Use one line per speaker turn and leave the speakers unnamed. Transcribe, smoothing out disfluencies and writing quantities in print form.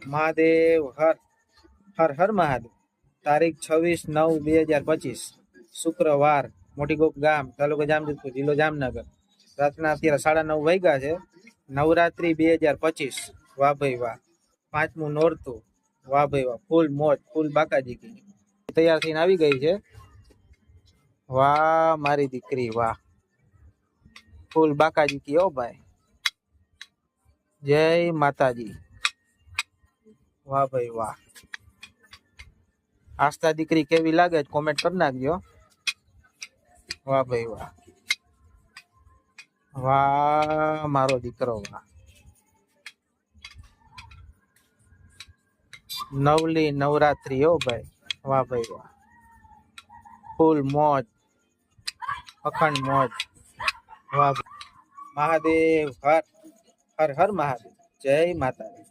મહાદેવ હર હર હર મહાદેવ। તારીખ 26/9/2025 શુક્રવાર, મોટીગોપ ગામ, તાલુકો જામજોધપુર, જિલ્લો જામનગર। રાતના અત્યારે 9:30 વાગ્યા છે। નવરાત્રી 2025। વાહ ભાઈ વાહ, પાંચમું નોરતું। વાહ ભાઈ વાહ, ફૂલ મોજ, ફૂલ બાકાજી કી તૈયાર થઈને આવી ગઈ છે। વાહ મારી દીકરી વાહ, ફૂલ બાકાજી કી। ઓ ભાઈ, જય માતાજી। વાહ ભાઈ વાહ, આસ્થા દીકરી કેવી લાગે કોમેન્ટ કરી નાખજો। વાહ ભાઈ વાહ, વાહ મારો દીકરો વાહ। નવલી નવરાત્રી હો ભાઈ, વાહ ભાઈ વાહ, ફૂલ મોજ, અખંડ મોજ। વાહ મહાદેવ હર હર હર મહાદેવ, જય માતાજી।